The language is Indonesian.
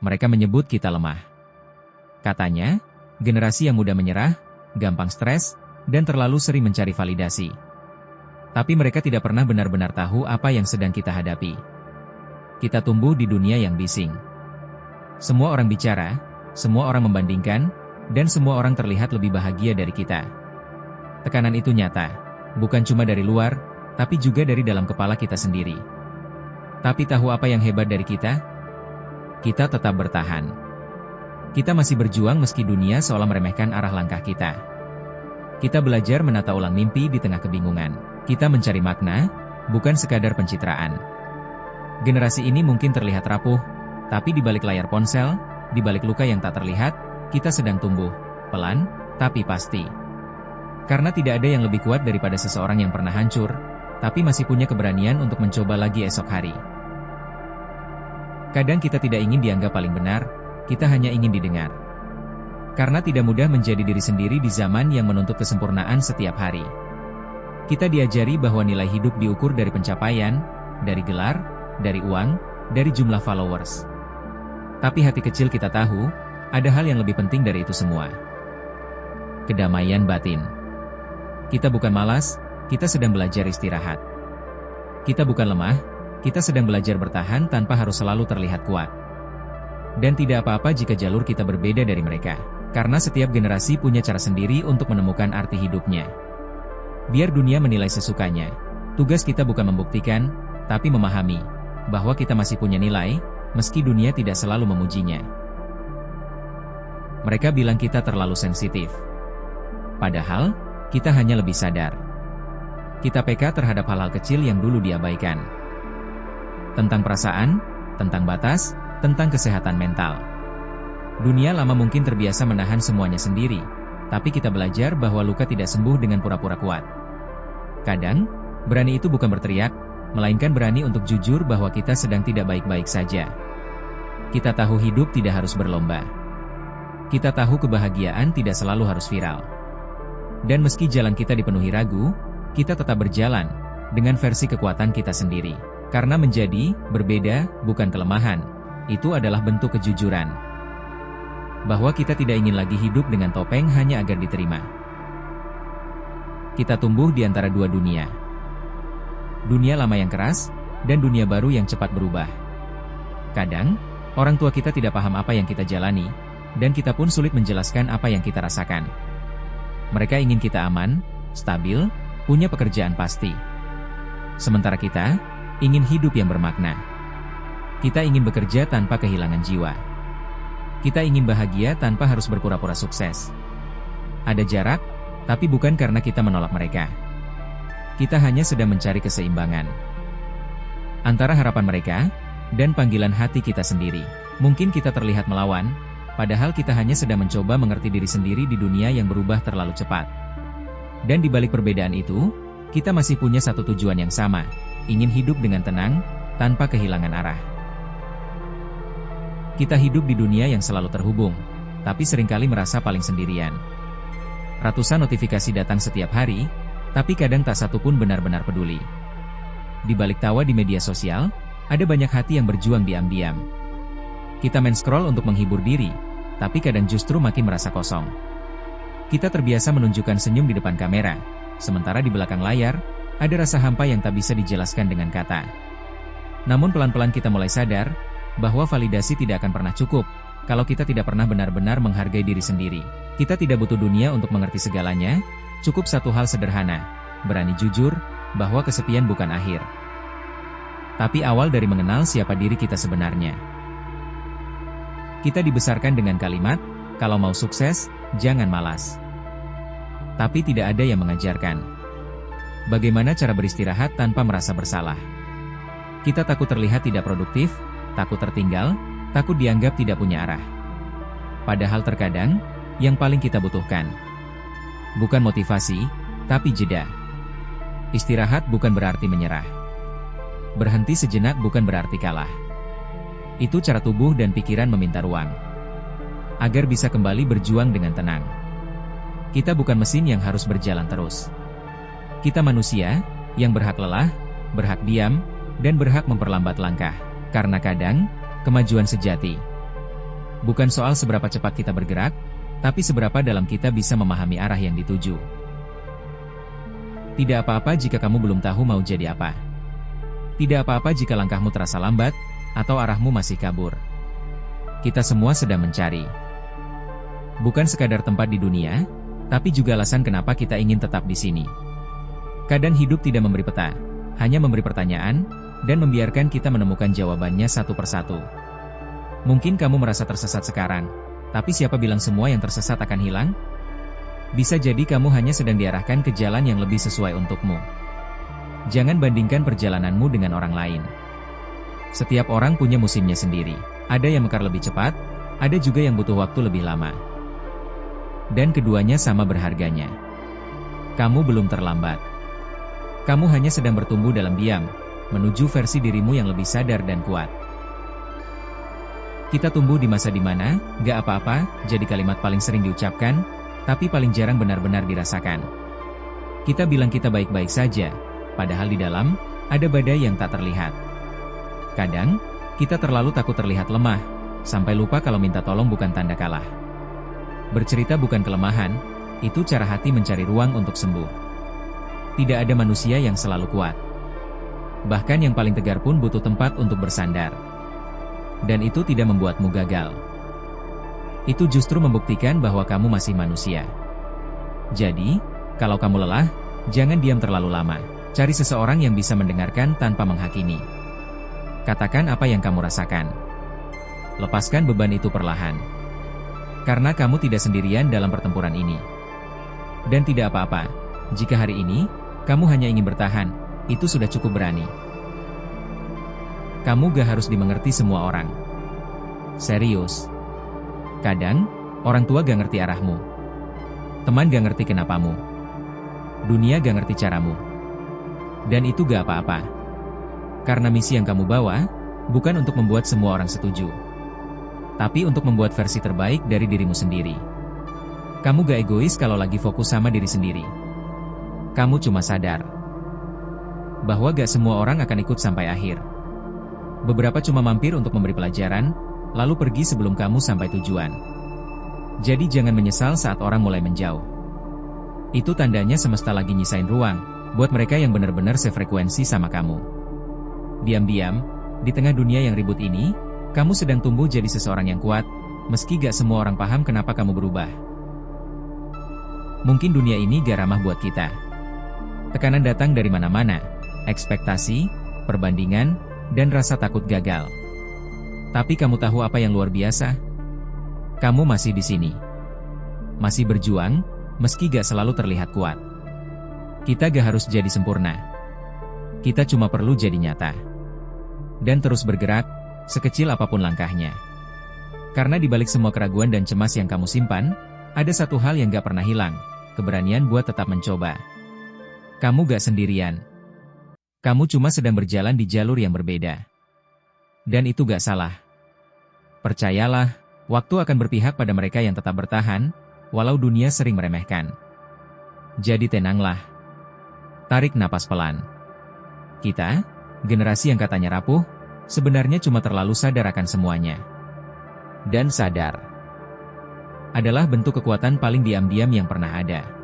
Mereka menyebut kita lemah. Katanya, generasi yang mudah menyerah, gampang stres, dan terlalu sering mencari validasi. Tapi mereka tidak pernah benar-benar tahu apa yang sedang kita hadapi. Kita tumbuh di dunia yang bising. Semua orang bicara, semua orang membandingkan, dan semua orang terlihat lebih bahagia dari kita. Tekanan itu nyata, bukan cuma dari luar, tapi juga dari dalam kepala kita sendiri. Tapi tahu apa yang hebat dari kita? Kita tetap bertahan. Kita masih berjuang meski dunia seolah meremehkan arah langkah kita. Kita belajar menata ulang mimpi di tengah kebingungan. Kita mencari makna, bukan sekadar pencitraan. Generasi ini mungkin terlihat rapuh, tapi di balik layar ponsel, di balik luka yang tak terlihat, kita sedang tumbuh, pelan, tapi pasti. Karena tidak ada yang lebih kuat daripada seseorang yang pernah hancur, tapi masih punya keberanian untuk mencoba lagi esok hari. Kadang kita tidak ingin dianggap paling benar, kita hanya ingin didengar. Karena tidak mudah menjadi diri sendiri di zaman yang menuntut kesempurnaan setiap hari. Kita diajari bahwa nilai hidup diukur dari pencapaian, dari gelar, dari uang, dari jumlah followers. Tapi hati kecil kita tahu, ada hal yang lebih penting dari itu semua. Kedamaian batin. Kita bukan malas, kita sedang belajar istirahat. Kita bukan lemah, kita sedang belajar bertahan tanpa harus selalu terlihat kuat. Dan tidak apa-apa jika jalur kita berbeda dari mereka. Karena setiap generasi punya cara sendiri untuk menemukan arti hidupnya. Biar dunia menilai sesukanya. Tugas kita bukan membuktikan, tapi memahami bahwa kita masih punya nilai, meski dunia tidak selalu memujinya. Mereka bilang kita terlalu sensitif. Padahal, kita hanya lebih sadar. Kita peka terhadap hal-hal kecil yang dulu diabaikan. Tentang perasaan, tentang batas, tentang kesehatan mental. Dunia lama mungkin terbiasa menahan semuanya sendiri, tapi kita belajar bahwa luka tidak sembuh dengan pura-pura kuat. Kadang, berani itu bukan berteriak, melainkan berani untuk jujur bahwa kita sedang tidak baik-baik saja. Kita tahu hidup tidak harus berlomba. Kita tahu kebahagiaan tidak selalu harus viral. Dan meski jalan kita dipenuhi ragu, kita tetap berjalan, dengan versi kekuatan kita sendiri. Karena menjadi, berbeda, bukan kelemahan. Itu adalah bentuk kejujuran. Bahwa kita tidak ingin lagi hidup dengan topeng hanya agar diterima. Kita tumbuh di antara dua dunia. Dunia lama yang keras, dan dunia baru yang cepat berubah. Kadang, orang tua kita tidak paham apa yang kita jalani, dan kita pun sulit menjelaskan apa yang kita rasakan. Mereka ingin kita aman, stabil, punya pekerjaan pasti. Sementara kita, ingin hidup yang bermakna. Kita ingin bekerja tanpa kehilangan jiwa. Kita ingin bahagia tanpa harus berpura-pura sukses. Ada jarak, tapi bukan karena kita menolak mereka. Kita hanya sedang mencari keseimbangan antara harapan mereka dan panggilan hati kita sendiri. Mungkin kita terlihat melawan, padahal kita hanya sedang mencoba mengerti diri sendiri di dunia yang berubah terlalu cepat. Dan di balik perbedaan itu, kita masih punya satu tujuan yang sama, ingin hidup dengan tenang, tanpa kehilangan arah. Kita hidup di dunia yang selalu terhubung, tapi seringkali merasa paling sendirian. Ratusan notifikasi datang setiap hari, tapi kadang tak satu pun benar-benar peduli. Di balik tawa di media sosial, ada banyak hati yang berjuang diam-diam. Kita main scroll untuk menghibur diri, tapi kadang justru makin merasa kosong. Kita terbiasa menunjukkan senyum di depan kamera, sementara di belakang layar, ada rasa hampa yang tak bisa dijelaskan dengan kata. Namun pelan-pelan kita mulai sadar, bahwa validasi tidak akan pernah cukup, kalau kita tidak pernah benar-benar menghargai diri sendiri. Kita tidak butuh dunia untuk mengerti segalanya, cukup satu hal sederhana, berani jujur, bahwa kesepian bukan akhir. Tapi awal dari mengenal siapa diri kita sebenarnya. Kita dibesarkan dengan kalimat, kalau mau sukses, jangan malas. Tapi tidak ada yang mengajarkan bagaimana cara beristirahat tanpa merasa bersalah. Kita takut terlihat tidak produktif, takut tertinggal, takut dianggap tidak punya arah. Padahal terkadang, yang paling kita butuhkan bukan motivasi, tapi jeda. Istirahat bukan berarti menyerah. Berhenti sejenak bukan berarti kalah. Itu cara tubuh dan pikiran meminta ruang, agar bisa kembali berjuang dengan tenang. Kita bukan mesin yang harus berjalan terus. Kita manusia, yang berhak lelah, berhak diam, dan berhak memperlambat langkah. Karena kadang, kemajuan sejati Bukan soal seberapa cepat kita bergerak, tapi seberapa dalam kita bisa memahami arah yang dituju. Tidak apa-apa jika kamu belum tahu mau jadi apa. Tidak apa-apa jika langkahmu terasa lambat, atau arahmu masih kabur. Kita semua sedang mencari. Bukan sekadar tempat di dunia, tapi juga alasan kenapa kita ingin tetap di sini. Kadang hidup tidak memberi peta, hanya memberi pertanyaan, dan membiarkan kita menemukan jawabannya satu persatu. Mungkin kamu merasa tersesat sekarang, tapi siapa bilang semua yang tersesat akan hilang? Bisa jadi kamu hanya sedang diarahkan ke jalan yang lebih sesuai untukmu. Jangan bandingkan perjalananmu dengan orang lain. Setiap orang punya musimnya sendiri. Ada yang mekar lebih cepat, ada juga yang butuh waktu lebih lama. Dan keduanya sama berharganya. Kamu belum terlambat. Kamu hanya sedang bertumbuh dalam diam, menuju versi dirimu yang lebih sadar dan kuat. Kita tumbuh di masa dimana, gak apa-apa, jadi kalimat paling sering diucapkan, tapi paling jarang benar-benar dirasakan. Kita bilang kita baik-baik saja, padahal di dalam, ada badai yang tak terlihat. Kadang, kita terlalu takut terlihat lemah, sampai lupa kalau minta tolong bukan tanda kalah. Bercerita bukan kelemahan, itu cara hati mencari ruang untuk sembuh. Tidak ada manusia yang selalu kuat. Bahkan yang paling tegar pun butuh tempat untuk bersandar. Dan itu tidak membuatmu gagal. Itu justru membuktikan bahwa kamu masih manusia. Jadi, kalau kamu lelah, jangan diam terlalu lama. Cari seseorang yang bisa mendengarkan tanpa menghakimi. Katakan apa yang kamu rasakan. Lepaskan beban itu perlahan. Karena kamu tidak sendirian dalam pertempuran ini. Dan tidak apa-apa, jika hari ini, kamu hanya ingin bertahan, itu sudah cukup berani. Kamu gak harus dimengerti semua orang. Serius. Kadang, orang tua gak ngerti arahmu. Teman gak ngerti kenapamu. Dunia gak ngerti caramu. Dan itu gak apa-apa. Karena misi yang kamu bawa, bukan untuk membuat semua orang setuju. Tapi untuk membuat versi terbaik dari dirimu sendiri. Kamu gak egois kalau lagi fokus sama diri sendiri. Kamu cuma sadar bahwa gak semua orang akan ikut sampai akhir. Beberapa cuma mampir untuk memberi pelajaran, lalu pergi sebelum kamu sampai tujuan. Jadi jangan menyesal saat orang mulai menjauh. Itu tandanya semesta lagi nyisain ruang, buat mereka yang benar-benar sefrekuensi sama kamu. Diam-diam, di tengah dunia yang ribut ini, kamu sedang tumbuh jadi seseorang yang kuat, meski gak semua orang paham kenapa kamu berubah. Mungkin dunia ini gak ramah buat kita. Tekanan datang dari mana-mana, ekspektasi, perbandingan, dan rasa takut gagal. Tapi kamu tahu apa yang luar biasa? Kamu masih di sini. Masih berjuang, meski gak selalu terlihat kuat. Kita gak harus jadi sempurna. Kita cuma perlu jadi nyata. Dan terus bergerak, sekecil apapun langkahnya. Karena di balik semua keraguan dan cemas yang kamu simpan, ada satu hal yang gak pernah hilang, keberanian buat tetap mencoba. Kamu gak sendirian. Kamu cuma sedang berjalan di jalur yang berbeda. Dan itu gak salah. Percayalah, waktu akan berpihak pada mereka yang tetap bertahan, walau dunia sering meremehkan. Jadi tenanglah. Tarik napas pelan. Kita, generasi yang katanya rapuh, sebenarnya cuma terlalu sadar akan semuanya. Dan sadar adalah bentuk kekuatan paling diam-diam yang pernah ada.